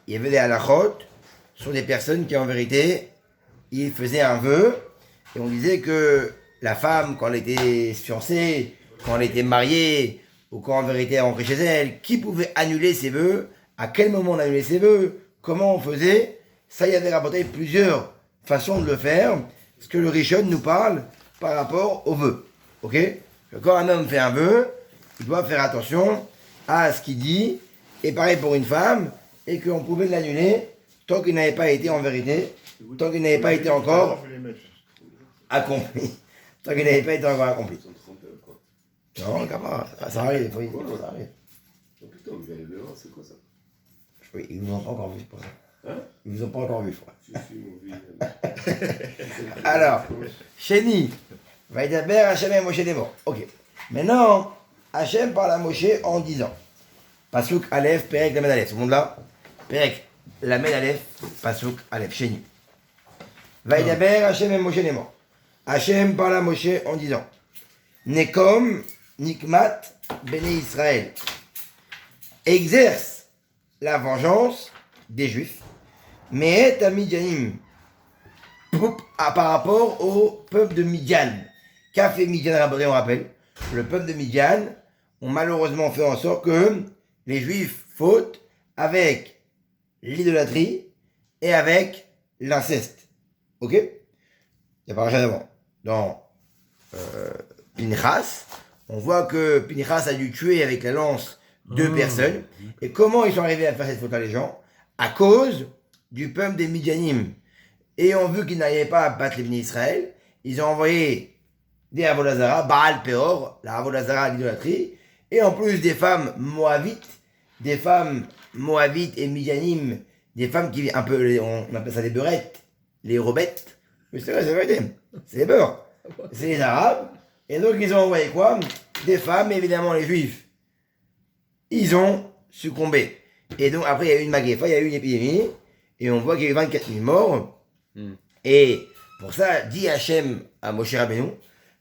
il y avait des halachot sur des personnes qui en vérité, ils faisaient un vœu et on disait que la femme, quand elle était fiancée, quand elle était mariée, ou quand en vérité elle rentrait chez elle, qui pouvait annuler ses vœux, à quel moment on annulait ses vœux, comment on faisait, ça il y avait rapporté plusieurs façons de le faire, ce que le Rishon nous parle par rapport aux vœux. Ok? Que quand un homme fait un vœu, il doit faire attention à ce qu'il dit, et pareil pour une femme, et qu'on pouvait l'annuler tant qu'il n'avait pas été en vérité, tant qu'il n'avait pas été encore accompli. Tant qu'il n'avait pas été encore accompli. Non, ça arrive, oui, ça arrive. Oh putain, vous allez dehors, c'est quoi ça? Oui, ils vous ont pas encore vu pour ça. Hein? Ils vous ont pas encore vu, je crois. Si, on vit. Alors, Chéni, Vaïdaber, Hachem et Moshe des morts. Ok. Maintenant, Hachem parle à Moshe en disant Pasuk Aleph, Perek, Lamed Aleph. Tout le monde là? Perek, Lamed Aleph, Pasuk Aleph, Chéni. Vaïdaber, Hachem et Moshe des morts. Hachem parle à Moshe en disant Nekom, Nikmat, Béné Israël. Exerce la vengeance des Juifs, mais à Midjanim, par rapport au peuple de Midjan. Qu'a fait Midjan Rabbi, on rappelle? Le peuple de Midjan ont malheureusement fait en sorte que les Juifs fautent avec l'idolâtrie et avec l'inceste. Ok? Il y a pas rien d'avant. Dans Pinchas, on voit que Pinchas a dû tuer avec la lance deux personnes. Et comment ils sont arrivés à faire cette faute-là, les gens? À cause du peuple des Midjanim. Et ont vu qu'ils n'arrivaient pas à battre les Bnei Israël, ils ont envoyé des Avodazara, Baal Peor, la Avodazara à l'idolâtrie, et en plus des femmes moabites et Midjanim, des femmes qui, un peu, on appelle ça des beurettes, les robettes, mais c'est vrai, c'est vrai, c'est les beurs, c'est les Arabes, et donc ils ont envoyé quoi? Des femmes, évidemment les Juifs. Ils ont succombé. Et donc après il y a eu une maguefa, il y a eu une épidémie, et on voit qu'il y a eu 24 000 morts. Et pour ça, dit Hachem à Moshe Rabbeinu,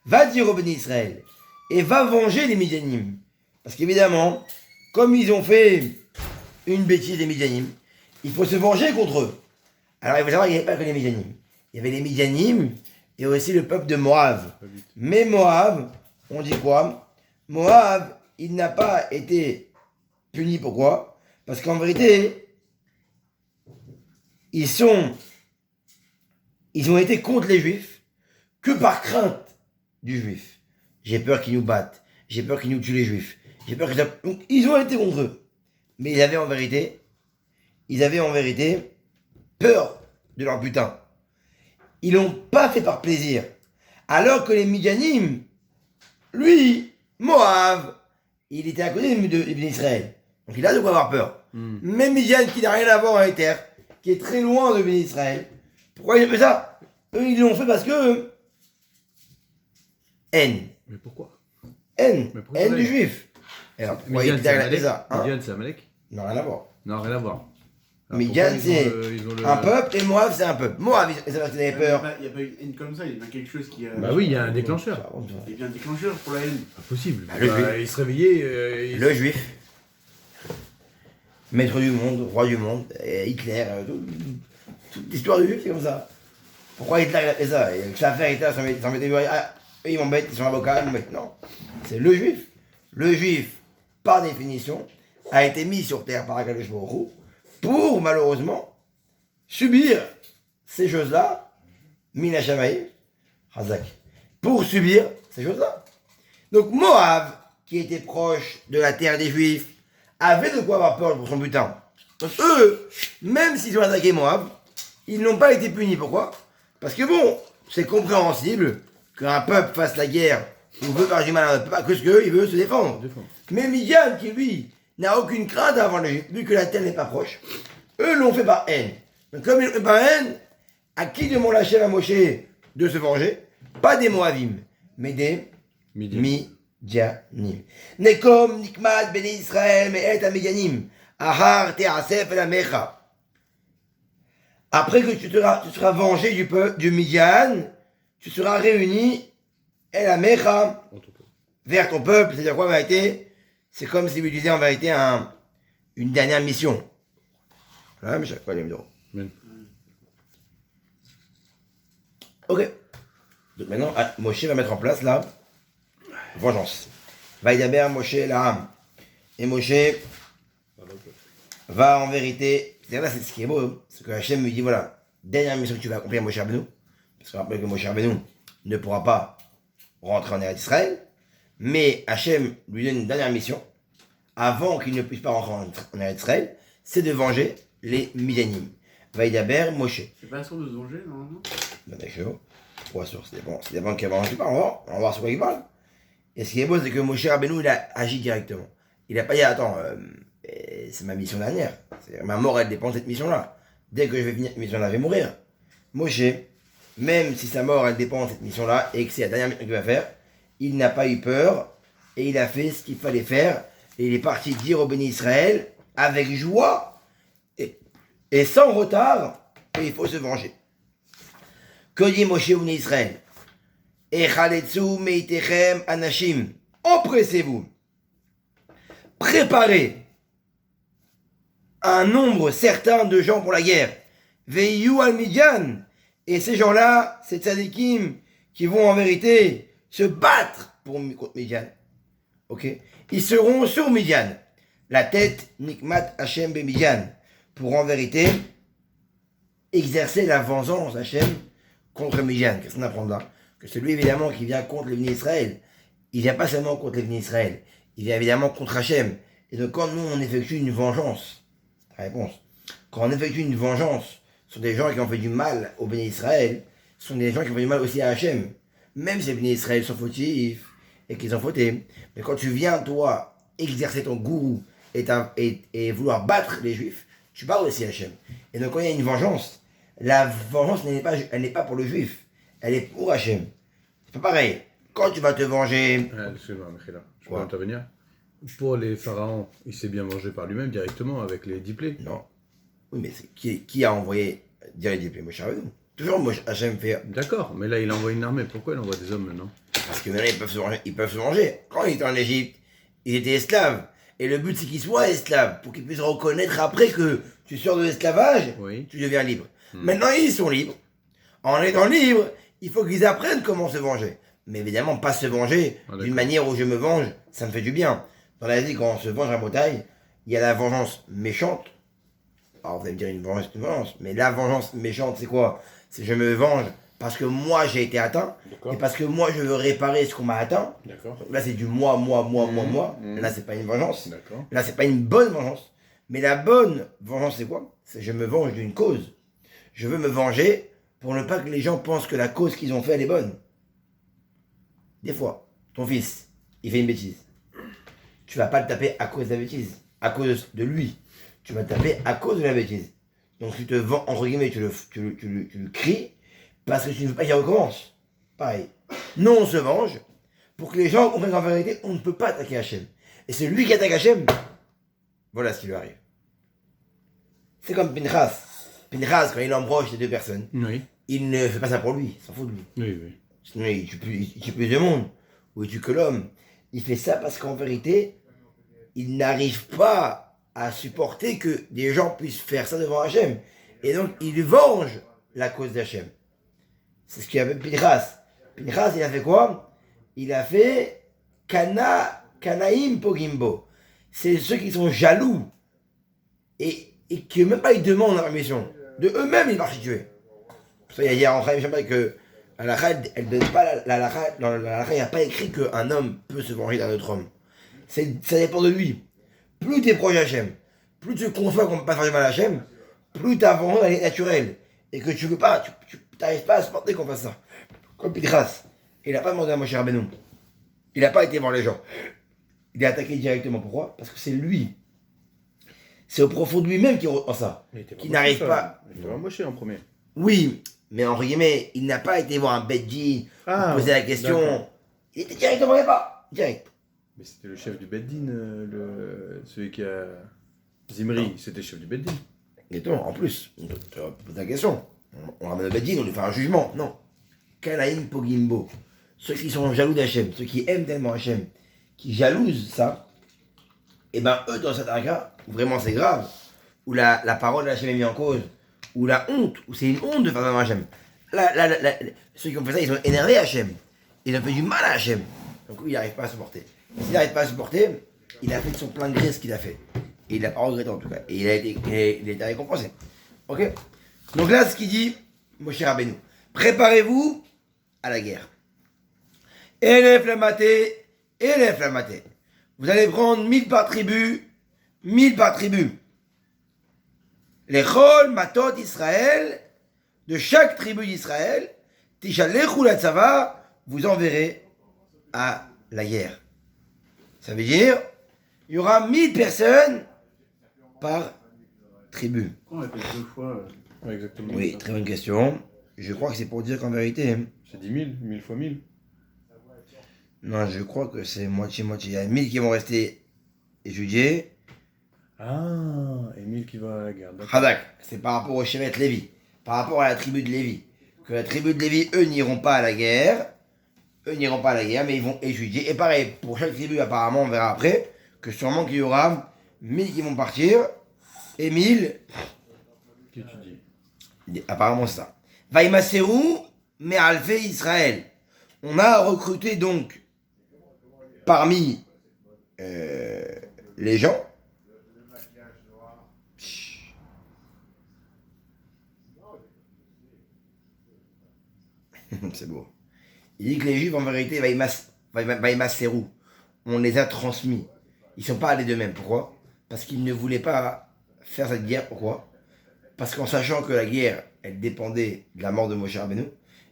va dire au Béni Israël, et va venger les Midjanim. Parce qu'évidemment, comme ils ont fait une bêtise les Midjanim, il faut se venger contre eux. Alors il faut savoir qu'il n'y avait pas que les Midjanim. Il y avait les Midjanim et aussi le peuple de Moab. Mais Moab, on dit quoi? Moab, il n'a pas été puni. Pourquoi? Parce qu'en vérité, ils ont été contre les Juifs que par crainte du Juif. J'ai peur qu'ils nous battent. J'ai peur qu'ils nous tuent les Juifs. J'ai peur qu'ils... Donc, ils ont été contre eux. Mais ils avaient en vérité peur de leur butin. Ils l'ont pas fait par plaisir. Alors que les Midjanim, lui, Moab, il était à côté d'Israël. Donc il a de quoi avoir peur. Mais Midjan, qui n'a rien à voir avec les terres, qui est très loin de Israël, pourquoi ils ont fait ça? Eux, ils l'ont fait parce que haine. Mais pourquoi? Haine du juif. Alors, pourquoi Midian, il c'est a Amalek. ça hein? Midian, c'est Amalek? Non, rien à voir. Non, rien à voir. Alors, Midian, pourquoi c'est ils ont le- un peuple et Moab, c'est un peuple. Moab, ils avaient peur. Il n'y a pas eu une comme ça, il y a quelque chose qui a. Bah oui, il y a un déclencheur. Il y a un déclencheur pour la haine. Pas possible. Bah, le juif. Il se réveillait. Le juif. Maître du monde, roi du monde, Hitler, toute l'histoire du juif, c'est comme ça. Pourquoi Hitler il a fait ça? Et ça fait Hitler, s'en mettait ils m'embêtent, ils sont avocats, ils m'embêtent. Non. C'est le juif. Le juif, par définition, a été mis sur terre par Akadosh Baruch Hu pour, malheureusement, subir ces choses-là, Mina Shamaï, Hazak, pour subir ces choses-là. Donc Moab, qui était proche de la terre des Juifs, avait de quoi avoir peur pour son butin. Donc eux, même s'ils ont attaqué Moab, ils n'ont pas été punis. Pourquoi? Parce que bon, c'est compréhensible qu'un peuple fasse la guerre ou veut faire du mal à un peuple, parce qu'il veut se défendre. Mais Midian, qui lui, n'a aucune crainte avant l'Égypte, vu que la terre n'est pas proche, eux l'ont fait par haine. Donc comme ils l'ont fait par haine, à qui demande Hachem à Moshe de se venger? Pas des Moabim, mais des Midjanim. Nekom, Nikmat, Béné Israël, Me'et Amiganim, Ahar, Te'asef, El Amecha. Après que tu seras vengé du Midian, tu seras réuni, El Amecha, vers ton peuple. C'est-à-dire quoi en vérité? C'est comme si vous disiez en vérité une dernière mission. Là, mais chaque fois, les euros. Amen. Ok. Donc maintenant, Moshe va mettre en place la vengeance. Vaïdaber Moshe Laham. Et Moshe va en vérité. C'est-à-dire là, c'est ce qui est beau, c'est que Hachem lui dit voilà, dernière mission que tu vas accomplir, Moshe Rabbeinu. Parce qu'on rappelle que Moshe Rabbeinu ne pourra pas rentrer en Eretz Israël. Mais Hachem lui donne une dernière mission, avant qu'il ne puisse pas rentrer en Eretz Israël, c'est de venger les Midianim. Vaïdaber Moshe. C'est pas sûr de se venger, normalement. Ben d'accord. Pour sûr, c'est dépend de quel vengeance tu parles, on va voir sur quoi il parle. Et ce qui est beau, c'est que Moshe Rabbeinu, il a agi directement. Il n'a pas dit, attends, c'est ma mission dernière. Ma mort, elle dépend de cette mission-là. Dès que je vais finir cette mission-là, je vais mourir. Moshe, même si sa mort, elle dépend de cette mission-là, et que c'est la dernière mission qu'il va faire, il n'a pas eu peur, et il a fait ce qu'il fallait faire, et il est parti dire au béni Israël, avec joie, et sans retard, qu'il faut se venger. Que dit Moshe au béni Israël? Echaletzu meitechem anashim. Empressez-vous. Préparez un nombre certain de gens pour la guerre. Veiyu al Midian. Et ces gens-là, ces tzadikim, qui vont en vérité se battre contre Midian. Ok? Ils seront sur Midian. La tête, Nikmat Hashem be Midian. Pour en vérité exercer la vengeance Hashem contre Midian. Qu'est-ce qu'on apprend là? Que celui évidemment qui vient contre les bénis Israël, il vient pas seulement contre les bénis Israël, il vient évidemment contre Hachem. Et donc quand nous on effectue une vengeance, la réponse, quand on effectue une vengeance sur des gens qui ont fait du mal aux bénis Israël, ce sont des gens qui ont fait du mal aussi à Hachem. Même si les bénis Israël sont fautifs et qu'ils ont fauté, mais quand tu viens toi exercer ton gourou et vouloir battre les juifs, tu parles aussi à Hachem. Et donc quand il y a une vengeance, la vengeance elle n'est pas pour le juif. Elle est pour Hachem. C'est pas pareil. Quand tu vas te venger. Excuse-moi, Michela, je peux Ouais. intervenir. Pour les pharaons, il s'est bien vengé par lui-même directement avec les 10 plaies. Non. Oui, mais qui a envoyé dire les diplômes? Moshe Rabbeinu. Toujours Hachem fait. D'accord, mais là il envoie une armée. Pourquoi il envoie des hommes maintenant? Parce que maintenant ils peuvent se venger. Quand ils étaient en Égypte, ils étaient esclaves. Et le but c'est qu'ils soient esclaves. Pour qu'ils puissent reconnaître après que tu sors de l'esclavage, Oui. tu deviens libre. Maintenant ils sont libres. En étant libres, il faut qu'ils apprennent comment se venger. Mais évidemment, pas se venger d'une manière où je me venge, ça me fait du bien. Dans la vie, quand on se venge à Bretagne, il y a la vengeance méchante. Alors vous allez me dire une vengeance, mais la vengeance méchante, c'est quoi? C'est je me venge parce que moi j'ai été atteint, et parce que moi je veux réparer ce qu'on m'a atteint. D'accord. Donc là c'est du moi. Là c'est pas une vengeance. D'accord. Là c'est pas une bonne vengeance. Mais la bonne vengeance c'est quoi? C'est je me venge d'une cause. Je veux me venger pour ne pas que les gens pensent que la cause qu'ils ont fait, elle est bonne. Des fois, ton fils, il fait une bêtise. Tu vas pas le taper à cause de la bêtise, à cause de lui. Tu vas le taper à cause de la bêtise. Donc tu te vends, entre guillemets, tu le cries, parce que tu ne veux pas qu'il recommence. Pareil. Nous, on se venge, pour que les gens comprennent qu'en vérité, on ne peut pas attaquer Hachem. Et c'est lui qui attaque Hachem, voilà ce qui lui arrive. C'est comme Pinchas. Pinchas, quand il embroche les deux personnes, Oui. il ne fait pas ça pour lui, il s'en fout de lui. Oui, oui. Sinon, il tue plus de monde, ou il tue que l'homme. Il fait ça parce qu'en vérité, il n'arrive pas à supporter que des gens puissent faire ça devant Hachem. Et donc, il venge la cause d'Hachem. C'est ce qu'il a fait Pinchas. Pinchas, il a fait quoi? Il a fait Kanaim Pogimbo. C'est ceux qui sont jaloux et qui même pas ils demandent la permission. De eux-mêmes, ils partent tuer. Pour ça, il y a en Chaim que la halakha, elle donne pas la halakha, dans la halakha, il n'y a pas écrit qu'un homme peut se venger d'un autre homme. Ça dépend de lui. Plus tu es proche d'Hachem, plus tu conçois qu'on ne peut pas faire du mal à Hachem, plus ta vengeance elle est naturelle. Et que tu veux pas, tu n'arrives pas à supporter qu'on fasse ça. Comme Pinchas, il n'a pas demandé à Moshe Rabbeinu. Il n'a pas été voir les gens. Il est attaqué directement. Pourquoi? Parce que c'est lui. C'est au profond de lui-même qui ressent ça. Qui n'arrive pas. Il était pas Moshe en premier. Oui, mais entre guillemets, il n'a pas été voir un Beddin pour poser la question. D'accord. Il était directement là-bas. Direct. Mais c'était le chef du Beddin, celui qui a... Zimri, c'était le chef du Beddin. Exactement. En plus, tu vas poser la question. On ramène le Beddin, on lui fait un jugement. Non. Kalaïn Pogimbo. Ceux qui sont jaloux d'Hachem, ceux qui aiment tellement Hachem, qui jalousent ça, et ben eux, dans cet cas, vraiment c'est grave, où la parole de Hachem est mise en cause, où la honte, où c'est une honte de faire mal à Hachem. Ceux qui ont fait ça, ils ont énervé Hachem. Ils ont fait du mal à Hachem. Donc il n'arrive pas à supporter. S'il n'arrive pas à supporter, il a fait de son plein gré ce qu'il a fait. Et il n'a pas regretté en tout cas. Et il a été récompensé. Ok. Donc là, ce qu'il dit, Moshe Rabbeinu, préparez-vous à la guerre. Élève la maté. Vous allez prendre 1000 par tribu, 1000 par tribu. Les Chol Matot Israël, de chaque tribu d'Israël, Tishalechou la Tzava, vous enverrez à la guerre. Ça veut dire, il y aura 1000 personnes par tribu. Pourquoi on appelle 2 fois Ouais, exactement. Oui, très bonne question. Je crois que c'est pour dire qu'en vérité, C'est 10 000, 1000 fois 1000. non, je crois que c'est moitié-moitié. Il y a 1000 qui vont rester étudiés. Ah, et 1000 qui va à la guerre. D'accord. Hadak, c'est par rapport au Shevet Lévi, par rapport à la tribu de Lévi. Que la tribu de Lévi, eux, n'iront pas à la guerre. Mais ils vont étudier. Et pareil, pour chaque tribu, apparemment, on verra après, que sûrement qu'il y aura 1000 qui vont partir, et 1000, Qu'étudie. apparemment c'est ça. Vaïmaserou, mais Alphé Israël. On a recruté donc, parmi les gens, c'est beau. Il dit que les Juifs, en vérité, Vaïmaserou, on les a transmis. Ils ne sont pas allés d'eux-mêmes. Pourquoi? Parce qu'ils ne voulaient pas faire cette guerre. Pourquoi? Parce qu'en sachant que la guerre, elle dépendait de la mort de Moshe Rabbeinu,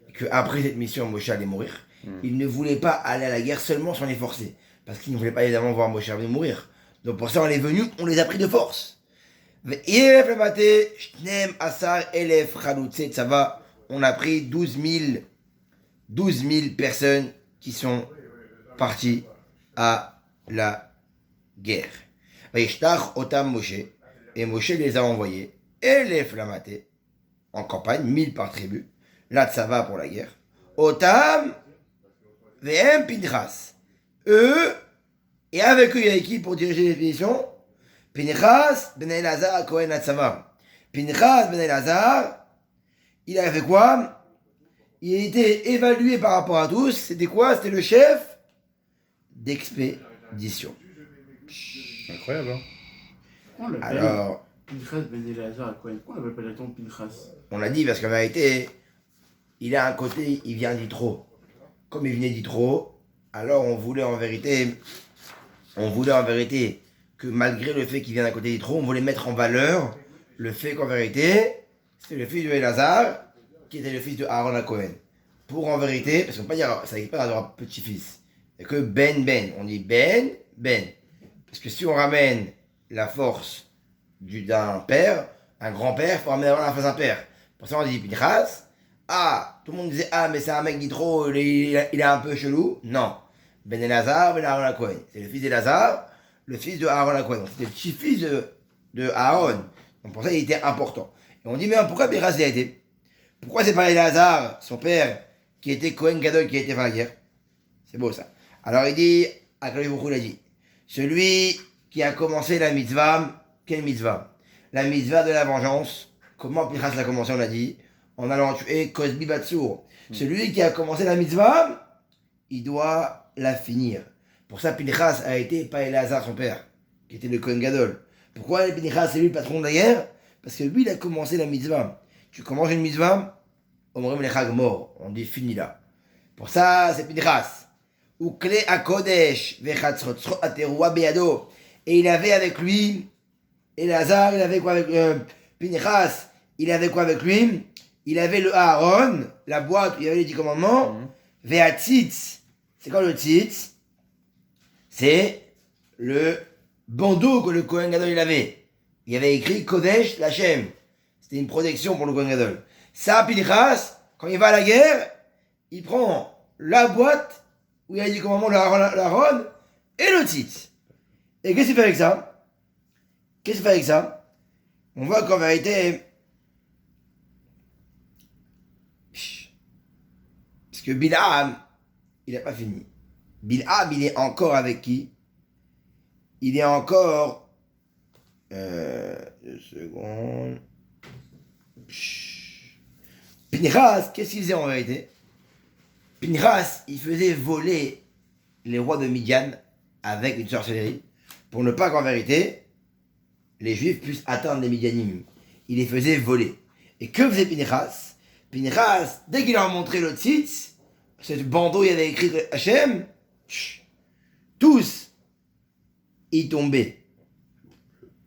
et qu'après cette mission, Moshe allait mourir, ils ne voulaient pas aller à la guerre seulement sans les forcer. Parce qu'ils ne voulaient pas évidemment voir Moshe Rabbeinu mourir. Donc pour ça, on est venu, on les a pris de force. On a pris 12 000 personnes qui sont parties à la guerre. Otam Moshe, et Moshe les a envoyés, et les Flamaté, en campagne, 1000 par tribu, la Tzava pour la guerre. Otam, VM Pinchas, eux, et avec eux, il y a qui pour diriger l'expédition? Pinchas ben Elazar Kohen la Tzava. Pinchas ben Elazar, il a fait quoi? Il a été évalué par rapport à tous. C'était quoi? C'était le chef d'expédition. Incroyable, hein. Pourquoi on l'appelle Alors, Pinchas Ben Elazar à Cohen? Pourquoi on l'appelle pas directement Pinchas? on l'a dit parce qu'en vérité, il a un côté, il vient d'Yitro. Comme il venait d'Yitro, alors on voulait en vérité que malgré le fait qu'il vient d'un côté d'Yitro, on voulait mettre en valeur le fait qu'en vérité, c'est le fils de Elazar qui était le fils de Aaron à Cohen. Pour en vérité, parce qu'on ne peut pas dire, ça n'existe pas d'avoir petit-fils. Il n'y a que Ben. On dit Ben. Parce que si on ramène la force d'un père, un grand-père, il faut ramener la force d'un père. Pour ça, on dit Pinchas. Ah, tout le monde disait, ah, mais c'est un mec d'Yitro, il est un peu chelou. Non. Ben Elazar, Ben Aaron à Cohen. C'est le fils d'Elazar, le fils de Aaron à Cohen. C'était le petit-fils de Aaron. Donc pour ça, il était important. Et on dit, mais pourquoi Pinchas y a été? Pourquoi c'est pas Elazar, son père, qui était Kohen Gadol, qui a été faire la guerre? C'est beau ça. Alors il dit, Akadosh Baruch Hu l'a dit, celui qui a commencé la mitzvah, quelle mitzvah? La mitzvah de la vengeance. Comment Pinchas l'a commencé, on l'a dit, en allant tuer Kozbi Batsour. Celui qui a commencé la mitzvah, il doit la finir. Pour ça, Pinchas a été pas Elazar, son père, qui était le Kohen Gadol. Pourquoi Pinchas, c'est lui le patron de la guerre? Parce que lui, il a commencé la mitzvah. Tu commences une mitzvah, Omrim Lechag mort, on dit fini là. Pour ça, c'est Pinchas. Ou Kle Akodesh, Vechatzrotzro Ateroua Beado. Et il avait avec lui, Elazar, il avait quoi avec Pinchas, il avait quoi avec lui? Il avait le Aaron, la boîte où il y avait les 10 commandements, Vehatzitz. C'est quoi le tzitz? C'est le bandeau que le Kohen Gadol il avait. Il y avait écrit Kodesh Lachem. C'était une protection pour le Kohen Gadol. Ça, Pinchas, quand il va à la guerre, il prend la boîte où il y a dit commandement l'Aaron et le tzitz. Et qu'est-ce qu'il fait avec ça? On voit qu'en vérité, parce que Bilham, il n'a pas fini. Bilham, il est encore avec qui? Il est encore 2 secondes. Pinchas, qu'est-ce qu'il faisait en vérité? Pinchas, il faisait voler les rois de Midian avec une sorcellerie pour ne pas qu'en vérité, les Juifs puissent atteindre les Midianim. Il les faisait voler. Et que faisait Pinchas? Pinchas, dès qu'il leur montrait le tzitz, ce bandeau, il y avait écrit Hachem, tous, ils tombaient.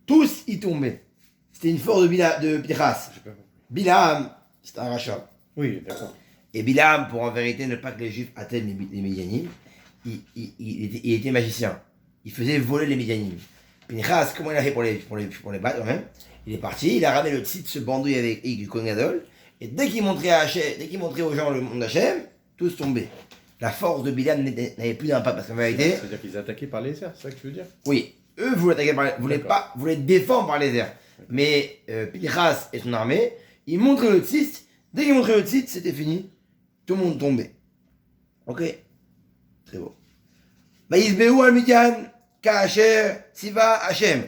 Tous, ils tombaient. C'était une force de Pinchas. J'ai pas compris. Bilam, c'est un rachat. Oui, d'accord. Et Bilam, pour en vérité ne pas que les Juifs atteignent les Midianim, il était magicien. Il faisait voler les Midianim. Pinchas, comment il a fait pour les battre quand même? Il est parti, il a ramené le titre, ce bandeau avec du Kohen Gadol, et dès qu'il montrait aux gens le monde d'Hachem, tous tombaient. La force de Bilam n'avait plus d'impact, parce qu'en vérité, C'est-à-dire qu'ils attaquaient par les airs, c'est ça que tu veux dire? oui, eux voulaient défendre par les airs. Mais Pinchas et son armée, ils montraient le titre, dès qu'ils montraient le titre, c'était fini. Tout le monde tombait. Ok? Très beau. Vaïsbéou al Midian, Ka'asher, Siva, Hachem.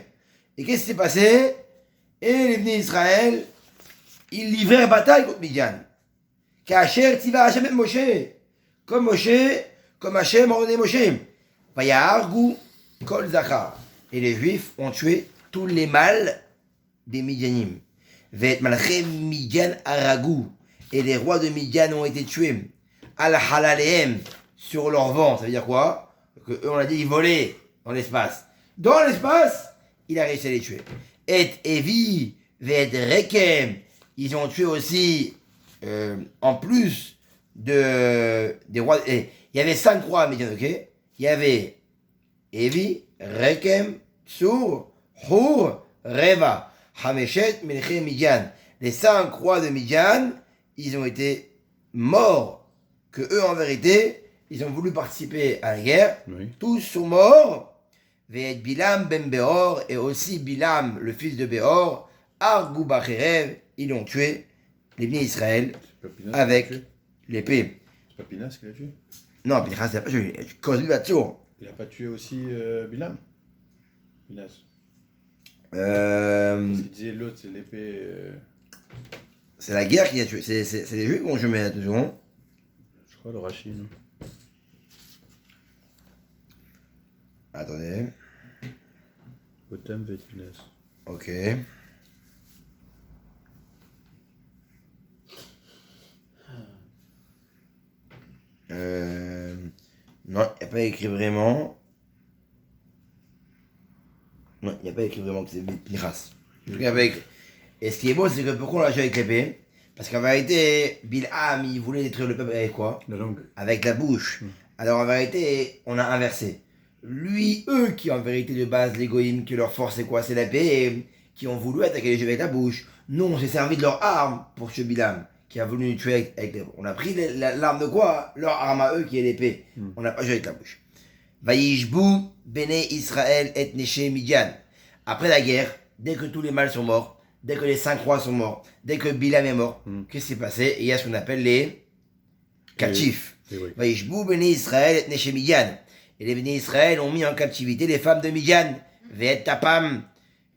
Et qu'est-ce qui s'est passé? Et les venus d'Israël, ils livrèrent bataille contre Midian. Ka'asher, Siva, Hachem et Moshe. Comme Hachem a ordonné Moshe. Vayahargu, Kol Zachar. Et les Juifs ont tué tous les mâles des Midianim. Ve'et malché Midian Aragou. Et les rois de Midian ont été tués. Al-Halalehem, sur leur vent. Ça veut dire quoi? Que eux, on a dit, ils volaient dans l'espace. Dans l'espace, il a réussi à les tuer. Et Evi, Ve'et Rekem. Ils ont tué aussi, en plus des rois. Il y avait 5 rois à Midian, ok? Il y avait Evi, Rekem, Tsur, Hur, Reva, Hameshet, Melché, Midian. Les 5 rois de Midian, ils ont été morts. Que eux, en vérité, ils ont voulu participer à la guerre. Oui. Tous sont morts. Ve'et Bilam ben Beor, et aussi Bilam, le fils de Beor, Argu Bacherev, ils ont tué les bénis d'Israël C'est pas Pinas avec qui l'a tué? l'épée. C'est pas Pinas qui l'a tué? Non, Pinchas, c'est pas tué. Cause lui, Batsur. Il a pas tué aussi Bilam? Pinas. Parce qu'il disait l'autre, c'est l'épée. C'est la guerre qui a tué. C'est les Juifs qui ont tué, attention. Je crois le Rachi, non? Attendez. Otam Vet Pinas. Ok. Non, il n'y a pas écrit vraiment. Non, il n'y a pas écrit vraiment que c'est Pinchas. Il n'y a pas écrit. Et ce qui est beau, c'est que pourquoi on l'a joué avec l'épée? Parce qu'en vérité, Bilham, il voulait détruire le peuple avec quoi? La langue. Avec la bouche. Alors en vérité, on a inversé. Lui, eux qui en vérité de base, les goïms, que leur force c'est quoi? C'est l'épée, et qui ont voulu attaquer les Juifs avec la bouche. Nous, on s'est servi de leur arme pour tuer Bilam, qui a voulu nous tuer avec l'épée. On a pris l'arme de quoi? Leur arme à eux qui est l'épée. On n'a pas joué avec la bouche. Vaïshbou, Béné Israël et Neché Midian. Après la guerre, dès que tous les mâles sont morts, dès que les 5 rois sont morts, dès que Bilam est mort, qu'est-ce qui s'est passé? Et il y a ce qu'on appelle les captifs. Vaïshbou, Béné Israël et Neché Midian. Et les bénis Israël ont mis en captivité les femmes de Midian. Ve'et tapam,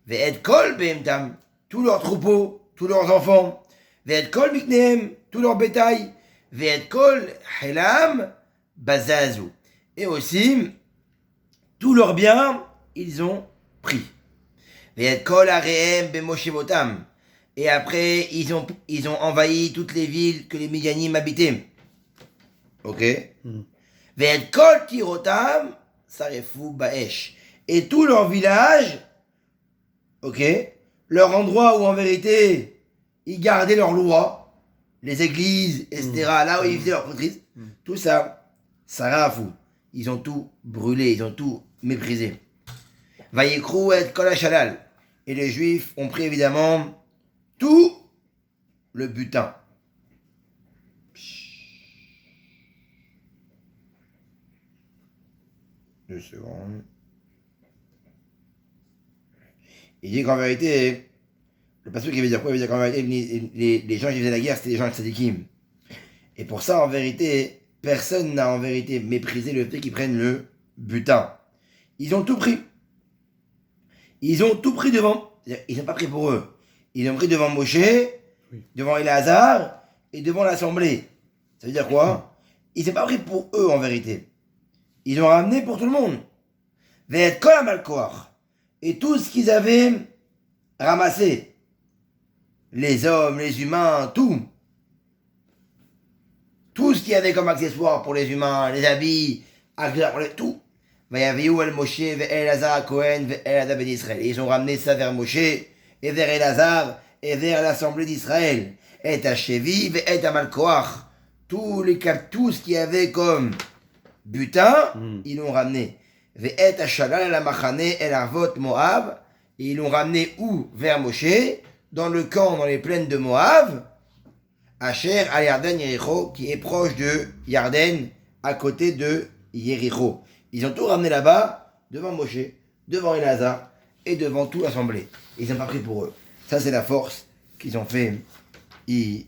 ve'et kol behemtam, tous leurs troupeaux, tous leurs enfants. Ve'et kol miknehem, tout leur bétail. Ve'et kol helam bazazu. Et aussi, tous leurs biens, ils ont pris. Ve'et kol arehem bemoshevotam. Et après, ils ont envahi toutes les villes que les Midianim habitaient. Ok? Ve'et kol tirotam, sarefou baesh. Et tout leur village, ok, leur endroit où en vérité ils gardaient leurs lois, les églises, etc., là où ils faisaient leur prêtrise, tout ça, sarafou. Ils ont tout brûlé, ils ont tout méprisé. Vayekrou et kol hashalal. Et les Juifs ont pris évidemment tout le butin. 2 secondes. Il dit qu'en vérité, le pasteur qui veut dire quoi? Il veut dire qu'en vérité, les gens qui faisaient la guerre, c'était les gens de Sadikim. Et pour ça, en vérité, personne n'a en vérité méprisé le fait qu'ils prennent le butin. Ils ont tout pris. Ils ont tout pris devant. Ils n'ont pas pris pour eux. Ils ont pris devant Moshe, Oui. devant Éléazar et devant l'assemblée. Ça veut dire quoi? Ils n'ont pas pris pour eux en vérité. Ils ont ramené pour tout le monde. Ve'et kol hamalkoach. Et tout ce qu'ils avaient ramassé. Les hommes, les humains, tout. Tout ce qu'il y avait comme accessoire pour les humains, les habits, accessoires pour les... tout. Vayaviou el Moshe ve'Elazar Cohen ve'Elazar ben Israël. Et ils ont ramené ça vers Moshe et vers Elazar et vers l'assemblée d'Israël. Et à Chevi ve'et Amalkoach. Tout ce qu'il y avait comme butin, ils l'ont ramené. Ve'et Ashalal el Machane el Avot Moab. Et ils l'ont ramené où? Vers Moshe, dans le camp, dans les plaines de Moab. Asher al Yarden Yericho, qui est proche de Yarden, à côté de Yericho. Ils ont tout ramené là-bas, devant Moshe, devant Elazar, et devant toute l'assemblée. Ils n'ont pas pris pour eux. Ça, c'est la force qu'ils ont fait ici.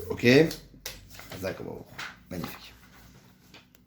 Ok? Magnifique.